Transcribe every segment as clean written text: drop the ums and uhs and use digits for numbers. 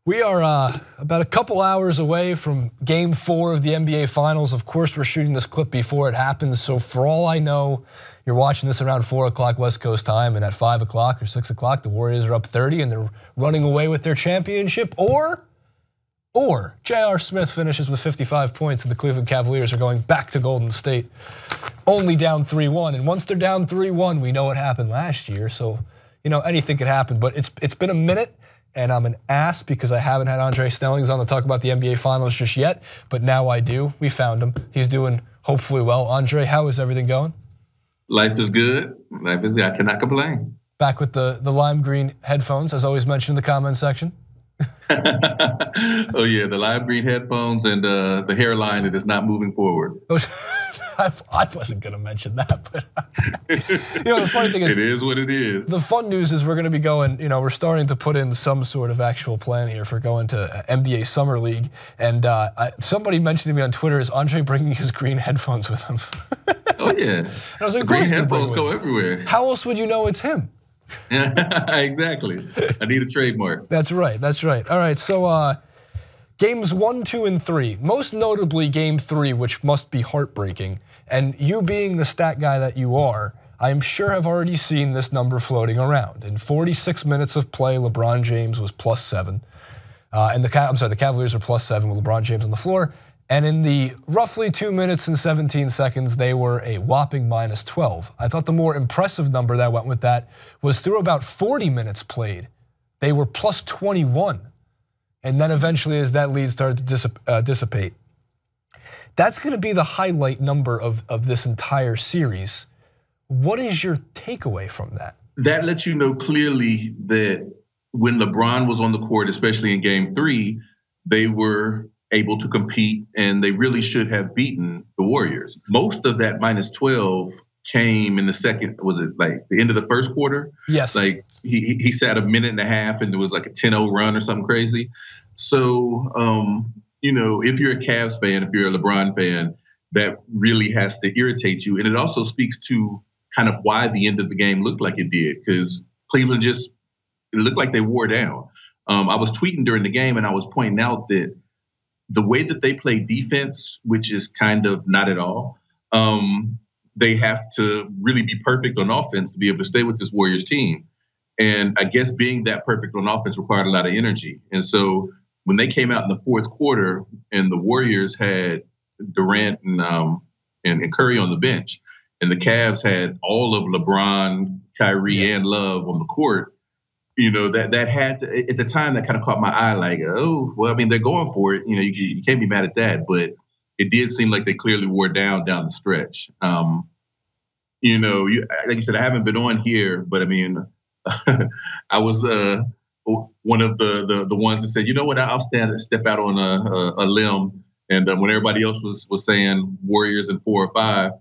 We are about a couple hours away from Game 4 of the NBA Finals. Of course, we're shooting this clip before it happens, so for all I know, you're watching this around 4 o'clock West Coast time, and at 5 o'clock or 6 o'clock, the Warriors are up 30 and they're running away with their championship, or J.R. Smith finishes with 55 points and the Cleveland Cavaliers are going back to Golden State, only down 3-1. And once they're down 3-1, we know what happened last year, so anything could happen. But it's been a minute. And I'm an ass because I haven't had Andre Snellings on to talk about the NBA Finals just yet, but now I do. We found him. He's doing hopefully well. Andre, how is everything going? Life is good. Life is good. I cannot complain. Back with the lime green headphones, as always mentioned in the comment section. Oh yeah, the lime green headphones and the hairline that is not moving forward. I wasn't going to mention that, but the funny thing is, it is what it is. The fun news is we're going to be going, we're starting to put in some sort of actual plan here for going to NBA Summer League. And somebody mentioned to me on Twitter, is Andre bringing his green headphones with him? Oh yeah, and I was like, green headphones go everywhere. How else would you know it's him? Exactly. I need a trademark. That's right. That's right. All right. So games 1, 2, and 3. Most notably, Game 3, which must be heartbreaking. And you being the stat guy that you are, I'm sure have already seen this number floating around. In 46 minutes of play, LeBron James was +7. And the Cavaliers are +7 with LeBron James on the floor. And in the roughly 2 minutes and 17 seconds, they were a whopping -12. I thought the more impressive number that went with that was through about 40 minutes played, they were +21. And then eventually, as that lead started to dissipate, that's going to be the highlight number of this entire series. What is your takeaway from that? That lets you know clearly that when LeBron was on the court, especially in Game 3, they were able to compete and they really should have beaten the Warriors. Most of that -12 came in the second, was it like the end of the first quarter? Yes. Like he sat a minute and a half and there was like a 10-0 run or something crazy. So, if you're a Cavs fan, if you're a LeBron fan, that really has to irritate you. And it also speaks to kind of why the end of the game looked like it did, because Cleveland it looked like they wore down. I was tweeting during the game and I was pointing out that the way that they play defense, which is kind of not at all, they have to really be perfect on offense to be able to stay with this Warriors team. And I guess being that perfect on offense required a lot of energy. And so when they came out in the fourth quarter and the Warriors had Durant and Curry on the bench, and the Cavs had all of LeBron, Kyrie, and Love on the court, that had to, at the time, that kind of caught my eye like, oh, well, I mean, they're going for it. You can't be mad at that. But it did seem like they clearly wore down the stretch. Like you said, I haven't been on here, but I mean, I was one of the ones that said, you know what, I'll step out on a limb. And when everybody else was saying Warriors in 4 or 5,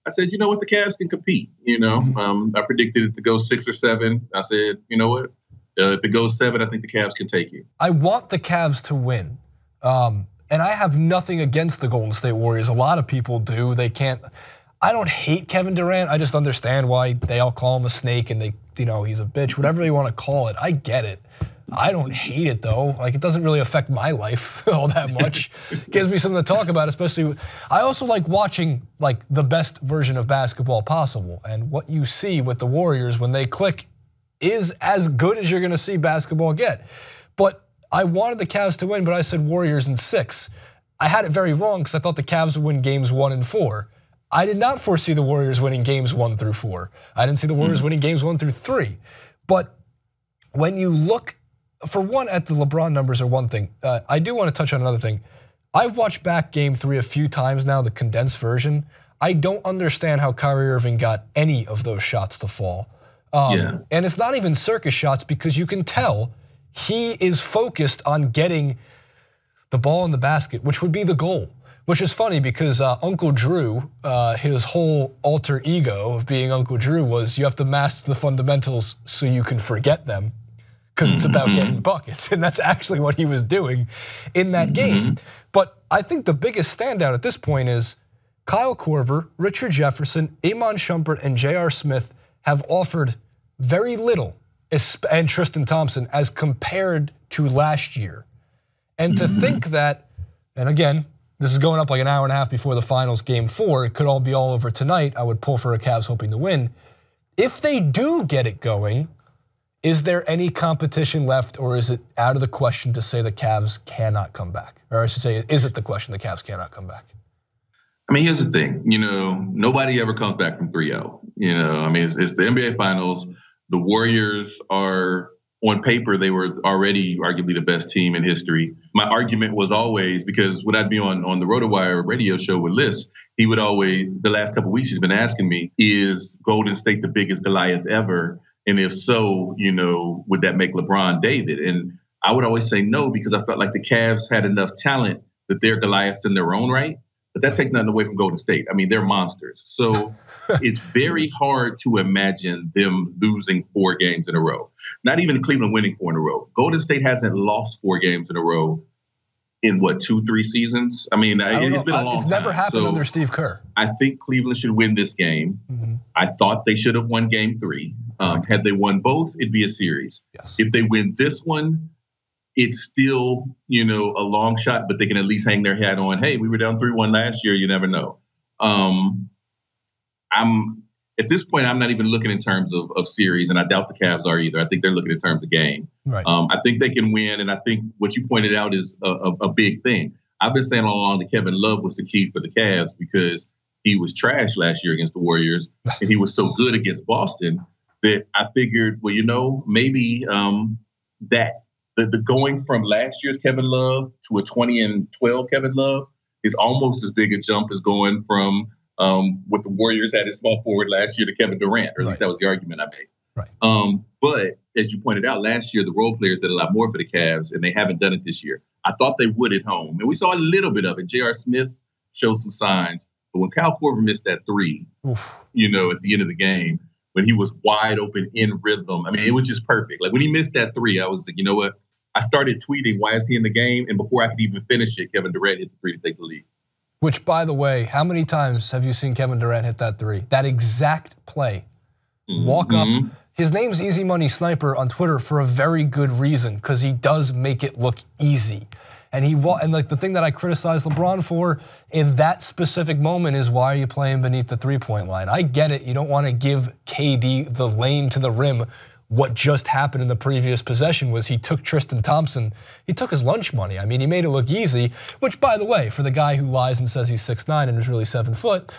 I said, you know what, the Cavs can compete. I predicted it to go 6 or 7. I said, you know what, if it goes 7, I think the Cavs can take you. I want the Cavs to win. And I have nothing against the Golden State Warriors. A lot of people do. I don't hate Kevin Durant. I just understand why they all call him a snake and he's a bitch, whatever you want to call it. I get it. I don't hate it though. Like, it doesn't really affect my life all that much. It gives me something to talk about, especially. I also like watching like the best version of basketball possible. And what you see with the Warriors when they click is as good as you're going to see basketball get. But I wanted the Cavs to win, but I said Warriors in 6. I had it very wrong because I thought the Cavs would win games 1 and 4. I did not foresee the Warriors winning games 1 through 4. I didn't see the Warriors winning games 1 through 3. But when you look, for one, at the LeBron numbers are one thing. I do want to touch on another thing. I've watched back Game 3 a few times now, the condensed version. I don't understand how Kyrie Irving got any of those shots to fall. And it's not even circus shots because you can tell he is focused on getting the ball in the basket, which would be the goal. Which is funny because Uncle Drew, his whole alter ego of being Uncle Drew was you have to master the fundamentals so you can forget them because it's about getting buckets. And that's actually what he was doing in that game. But I think the biggest standout at this point is Kyle Korver, Richard Jefferson, Iman Shumpert, and J.R. Smith have offered very little, and Tristan Thompson, as compared to last year. And to think that, and again, this is going up like an hour and a half before the finals, game 4. It could all be all over tonight. I would pull for a Cavs hoping to win. If they do get it going, is there any competition left, or is it out of the question to say the Cavs cannot come back? Or I should say, is it the question the Cavs cannot come back? I mean, here's the thing. Nobody ever comes back from 3-0. I mean, it's the NBA Finals. The Warriors are, on paper, they were already arguably the best team in history. My argument was always, because when I'd be on the RotoWire radio show with Liss, he would always, the last couple of weeks, he's been asking me, is Golden State the biggest Goliath ever? And if so, would that make LeBron David? And I would always say no, because I felt like the Cavs had enough talent that they're Goliaths in their own right. But that takes nothing away from Golden State. I mean, they're monsters. So it's very hard to imagine them losing 4 games in a row. Not even Cleveland winning 4 in a row. Golden State hasn't lost 4 games in a row in 2-3 seasons? I mean, it's been a long time. It's never happened under Steve Kerr. I think Cleveland should win this game. Mm-hmm. I thought they should have won game 3. Had they won both, it'd be a series. Yes. If they win this one, it's still, a long shot, but they can at least hang their hat on, hey, we were down 3-1 last year. You never know. At this point, I'm not even looking in terms of series, and I doubt the Cavs are either. I think they're looking in terms of game. Right. I think they can win, and I think what you pointed out is a big thing. I've been saying all along that Kevin Love was the key for the Cavs because he was trash last year against the Warriors, and he was so good against Boston that I figured, well, maybe that the going from last year's Kevin Love to a 20-12 Kevin Love is almost as big a jump as going from what the Warriors had at small forward last year to Kevin Durant, or at least that was the argument I made. Right. But as you pointed out, last year the role players did a lot more for the Cavs, and they haven't done it this year. I thought they would at home, and we saw a little bit of it. J.R. Smith showed some signs, but when Kyle Korver missed that 3, at the end of the game, when he was wide open in rhythm, I mean, it was just perfect. Like when he missed that 3, I was like, you know what? I started tweeting, why is he in the game? And before I could even finish it, Kevin Durant hit the 3 to take the lead. Which, by the way, how many times have you seen Kevin Durant hit that 3? That exact play. Walk up. His name's Easy Money Sniper on Twitter for a very good reason, because he does make it look easy. And like the thing that I criticize LeBron for in that specific moment is, why are you playing beneath the 3-point line? I get it. You don't want to give KD the lane to the rim. What just happened in the previous possession was he took Tristan Thompson, he took his lunch money. I mean, he made it look easy, which, by the way, for the guy who lies and says he's 6'9" and is really 7 foot,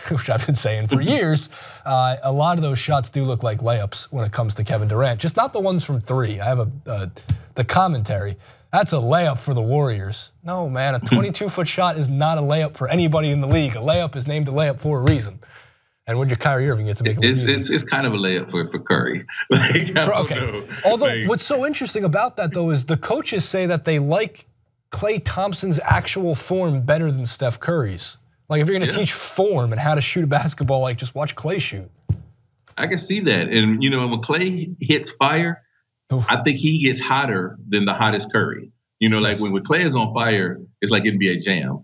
which I've been saying for years, a lot of those shots do look like layups when it comes to Kevin Durant, just not the ones from 3. I have the commentary. That's a layup for the Warriors. No, man, a 22-foot shot is not a layup for anybody in the league. A layup is named a layup for a reason. And when you're Kyrie Irving, you have to make it look easy. It's kind of a layup for Curry. Although what's so interesting about that, though, is the coaches say that they like Klay Thompson's actual form better than Steph Curry's. Like, if you're going to teach form and how to shoot a basketball, like, just watch Klay shoot. I can see that. And, when Klay hits fire, I think he gets hotter than the hottest Curry. Like when Klay is on fire, it's like NBA Jam,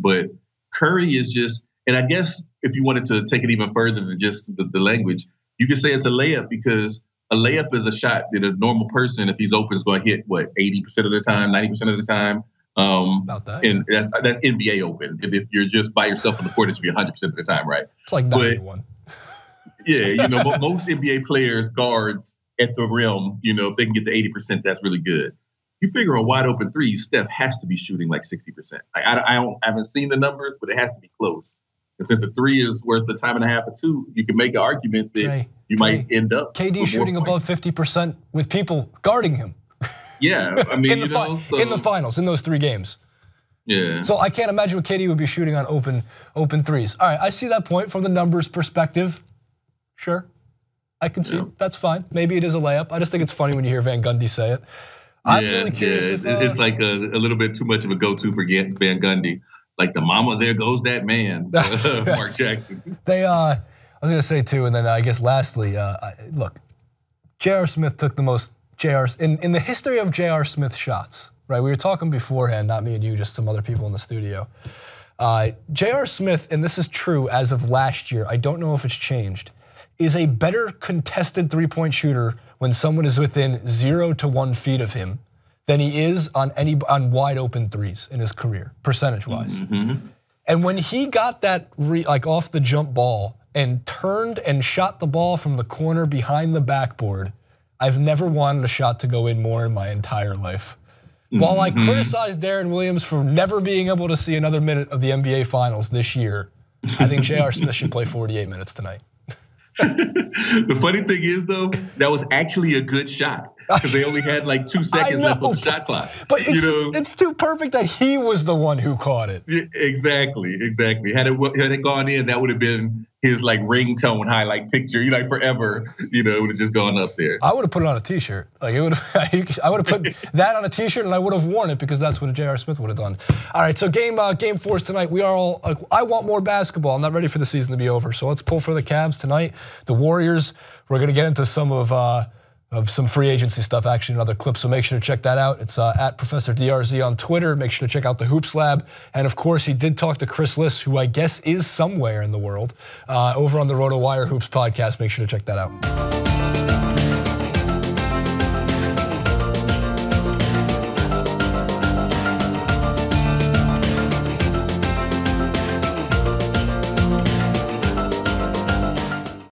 But Curry is just, and I guess if you wanted to take it even further than just the language, you could say it's a layup, because a layup is a shot that a normal person, if he's open, is going to hit, 80% of the time, 90% of the time. About that. And that's NBA open. If you're just by yourself on the court, it should be 100% of the time, right? It's like 91. Yeah, most NBA players, guards at the rim, if they can get to 80%, that's really good. You figure a wide open 3, Steph has to be shooting like 60%. I haven't seen the numbers, but it has to be close. And since the 3 is worth the time and a half or 2, you can make an argument that you might end up. KD shooting above 50% with people guarding him. Yeah, I mean, in the finals, in those 3 games. Yeah. So I can't imagine what KD would be shooting on open threes. All right, I see that point from the numbers perspective. Sure, I can see it. That's fine. Maybe it is a layup. I just think it's funny when you hear Van Gundy say it. I'm really curious if it's like a little bit too much of a go-to for Van Gundy. Like the mama, there goes that man, Mark Jackson. I was going to say too, and then I guess lastly, look, J.R. Smith took the most in the history of J.R. Smith shots, right? We were talking beforehand, not me and you, just some other people in the studio. J.R. Smith, and this is true as of last year, I don't know if it's changed, is a better contested 3-point shooter when someone is within 0 to 1 feet of him than he is on wide open threes in his career, percentage-wise. And when he got that off the jump ball and turned and shot the ball from the corner behind the backboard, I've never wanted a shot to go in more in my entire life. While I criticize Darren Williams for never being able to see another minute of the NBA Finals this year, I think J.R. Smith should play 48 minutes tonight. The funny thing is, though, that was actually a good shot because they only had like 2 seconds left on the shot clock. But it's too perfect that he was the one who caught it. Yeah, exactly. Had it gone in, that would have been his like ringtone highlight picture. Forever. It would have just gone up there. I would have put it on a T-shirt. I would have put that on a T-shirt and I would have worn it because that's what J.R. Smith would have done. All right, so game 4 is tonight. We are all I want more basketball. I'm not ready for the season to be over. So let's pull for the Cavs tonight. The Warriors. We're going to get into some of some free agency stuff, actually, another clip, so make sure to check that out. It's at Professor DRZ on Twitter. Make sure to check out the Hoops Lab. And of course, he did talk to Chris Liss, who I guess is somewhere in the world, over on the RotoWire Hoops podcast. Make sure to check that out.